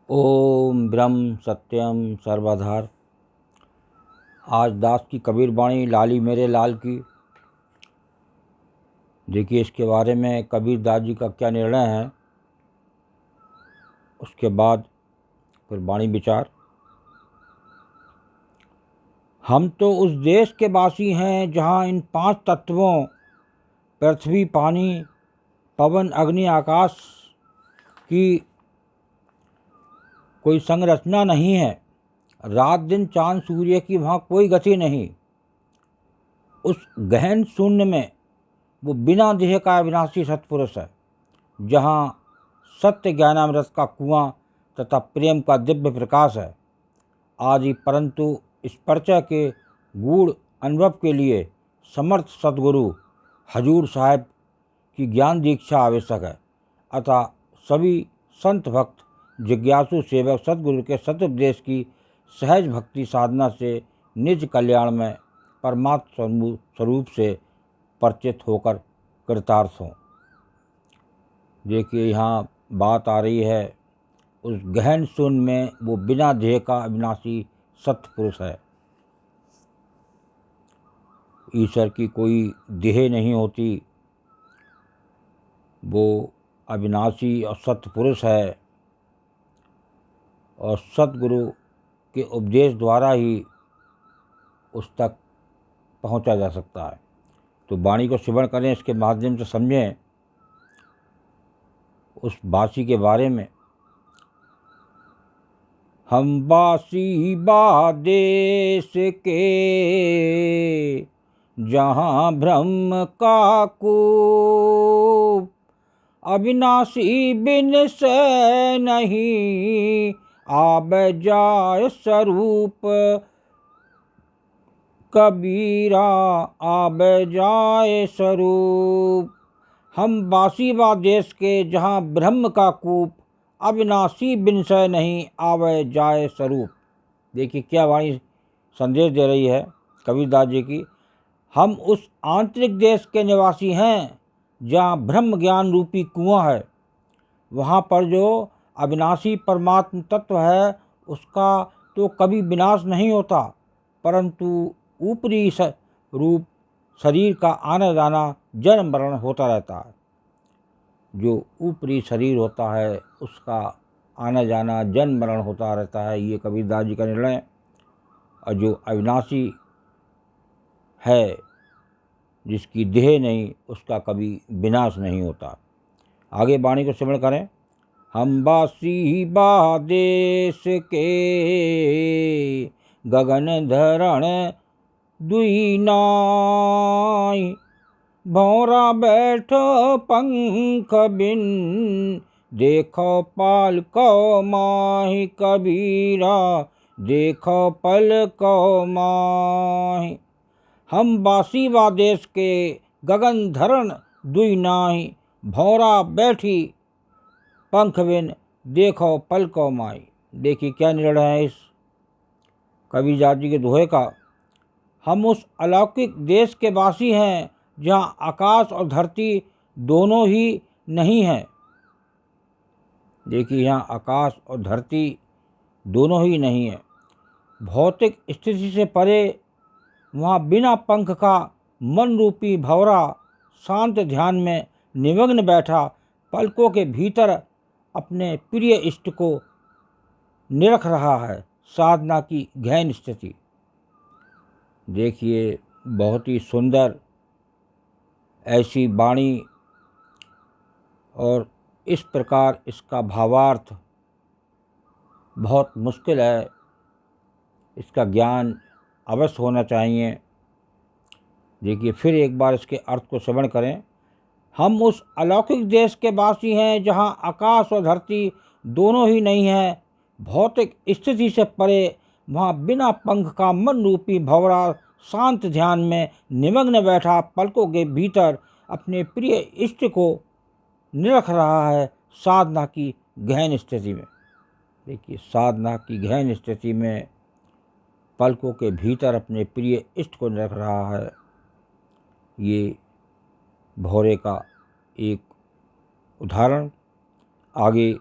ओम ब्रह्म सत्यम सर्वधार। आज दास की कबीर बाणी लाली मेरे लाल की। देखिए इसके बारे में कबीर दास जी का क्या निर्णय है, उसके बाद फिर बाणी विचार। हम तो उस देश के वासी हैं जहाँ इन 5 तत्वों पृथ्वी पानी पवन अग्नि आकाश की कोई संरचना नहीं है। रात दिन चांद सूर्य की वहाँ कोई गति नहीं। उस गहन शून्य में वो बिना देह का अविनाशी सत्पुरुष है, जहाँ सत्य ज्ञानामृत का कुआं तथा प्रेम का दिव्य प्रकाश है आदि। परंतु इस परिचय के गूढ़ अनुभव के लिए समर्थ सद्गुरु हजूर साहब की ज्ञान दीक्षा आवश्यक है। अतः सभी संत भक्त जिज्ञासु सेवक सद्गुरु के सत्योपदेश की सहज भक्ति साधना से निज कल्याण में परमात्म स्वरूप से परिचित होकर कृतार्थ हों। देखिए यहाँ बात आ रही है उस गहन शून्य में वो बिना देह का अविनाशी सत्य पुरुष है। ईश्वर की कोई देह नहीं होती, वो अविनाशी और सत्य पुरुष है और सतगुरु के उपदेश द्वारा ही उस तक पहुंचा जा सकता है। तो वाणी को श्रवण करें, इसके माध्यम से समझें उस वासी के बारे में। हम वासी बा देश के जहाँ ब्रह्म का कूप, अविनाशी बिन से नहीं आब जाय स्वरूप। कबीरा आब जाय स्वरूप। हम वासी बा देश के जहाँ ब्रह्म का कूप, अविनाशी बिनसय नहीं आवे जाए स्वरूप। देखिए क्या वाणी संदेश दे रही है कबीरदास जी की। हम उस आंतरिक देश के निवासी हैं जहाँ ब्रह्म ज्ञान रूपी कुआं है। वहाँ पर जो अविनाशी परमात्म तत्व है उसका तो कभी विनाश नहीं होता, परंतु ऊपरी रूप शरीर का आना जाना जन्म मरण होता रहता है। जो ऊपरी शरीर होता है उसका आना जाना जन्म मरण होता रहता है, ये कबीरदास जी का निर्णय। और जो अविनाशी है जिसकी देह नहीं, उसका कभी विनाश नहीं होता। आगे वाणी को श्रवण करें। हम वासी बा देश के गगन धरण दुई नाई, भौरा बैठो पंख बिन देखो पाल को माही। कबीरा देखो पल को माही। हम वासी बा देश के गगन धरण दुई नाई, भौरा बैठी पंख बिन देखो पल को माही। देखिए क्या निर्णय है इस कबीरदास जी के दोहे का। हम उस अलौकिक देश के वासी हैं जहाँ आकाश और धरती दोनों ही नहीं हैं। देखिए यहाँ आकाश और धरती दोनों ही नहीं है। भौतिक स्थिति से परे वहाँ बिना पंख का मन रूपी भंवरा शांत ध्यान में निमग्न बैठा पलकों के भीतर अपने प्रिय इष्ट को निरख रहा है। साधना की गहन स्थिति। देखिए बहुत ही सुंदर ऐसी वाणी, और इस प्रकार इसका भावार्थ बहुत मुश्किल है, इसका ज्ञान अवश्य होना चाहिए। देखिए फिर एक बार इसके अर्थ को श्रवण करें। हम उस अलौकिक देश के वासी हैं जहाँ आकाश और धरती दोनों ही नहीं है। भौतिक स्थिति से परे वहाँ बिना पंख का मन रूपी भंवरा शांत ध्यान में निमग्न बैठा पलकों के भीतर अपने प्रिय इष्ट को निरख रहा है। साधना की गहन स्थिति में। देखिए साधना की गहन स्थिति में पलकों के भीतर अपने प्रिय इष्ट को निरख रहा है। ये भौरे का एक उदाहरण। आगे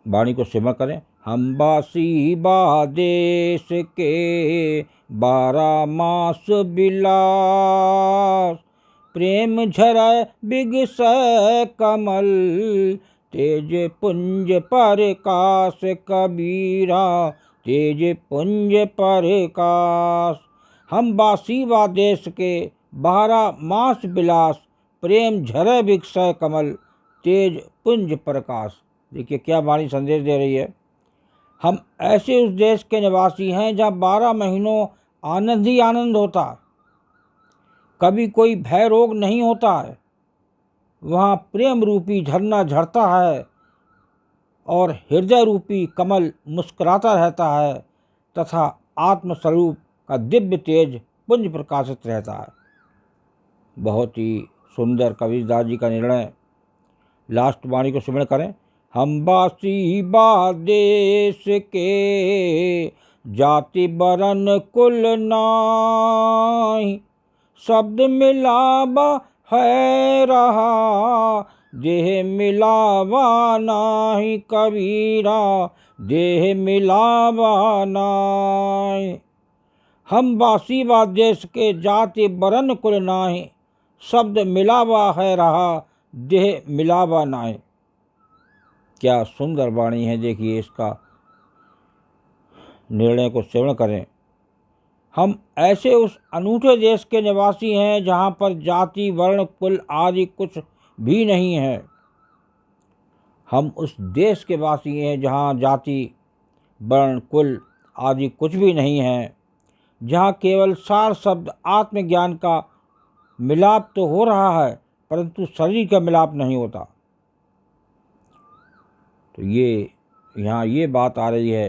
वाणी को सिमर करें। हम बासी बा देश के 12 मास बिलास, प्रेम झरय बिगसै कमल, तेज पुंज प्रकाश कबीरा, तेज पुंज प्रकाश। हम बासी बा देश के 12 मास बिलास, प्रेम झरय बिगसै कमल, तेज पुंज प्रकाश। देखिए क्या वाणी संदेश दे रही है। हम ऐसे उस देश के निवासी हैं जहाँ 12 महीनों आनंद ही आनंद होता है, कभी कोई भय रोग नहीं होता है। वहाँ प्रेम रूपी झरना झरता है और हृदय रूपी कमल मुस्कुराता रहता है तथा आत्मस्वरूप का दिव्य तेज पुंज प्रकाशित रहता है। बहुत ही सुंदर कबीरदास जी का निर्णय। लास्ट वाणी को स्मरण करें। हम बासी बा देश के, जाति बरन कुल नाहि, शब्द मिलावा है रहा, देह मिलावा नाही कबीरा, देह मिलावा नाही। हम बासी बा देश के, जाति बरन कुल नाहि, शब्द मिलावा है रहा, देह मिलावा नाहि। क्या सुंदर वाणी है। देखिए इसका निर्णय को श्रवण करें। हम ऐसे उस अनूठे देश के निवासी हैं जहाँ पर जाति वर्ण कुल आदि कुछ भी नहीं है। हम उस देश के वासी हैं जहाँ जाति वर्ण कुल आदि कुछ भी नहीं है, जहाँ केवल सार शब्द आत्मज्ञान का मिलाप तो हो रहा है परंतु शरीर का मिलाप नहीं होता। तो ये यहाँ ये बात आ रही है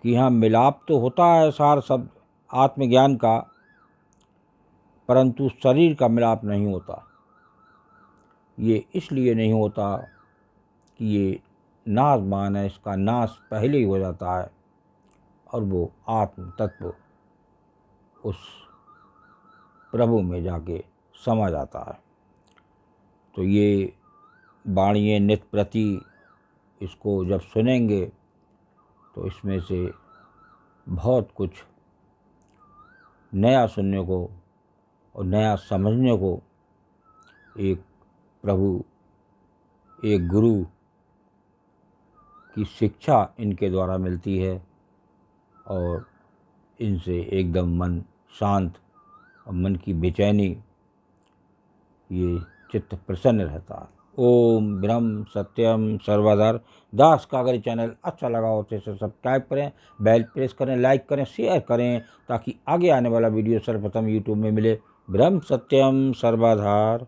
कि यहाँ मिलाप तो होता है सार शब्द आत्मज्ञान का, परंतु शरीर का मिलाप नहीं होता। ये इसलिए नहीं होता कि ये नाशवान है, इसका नाश पहले ही हो जाता है और वो आत्म तत्व उस प्रभु में जाके समा जाता है। तो ये वाणियाँ नित्य प्रति इसको जब सुनेंगे तो इसमें से बहुत कुछ नया सुनने को और नया समझने को एक प्रभु एक गुरु की शिक्षा इनके द्वारा मिलती है और इनसे एकदम मन शांत और मन की बेचैनी ये चित्त प्रसन्न रहता है। ओम ब्रह्म सत्यम सर्वधर दास का अगर चैनल अच्छा लगा हो तो इसे सब्सक्राइब करें, बेल प्रेस करें, लाइक करें, शेयर करें ताकि आगे आने वाला वीडियो सर्वप्रथम यूट्यूब में मिले। ब्रह्म सत्यम सर्वधार।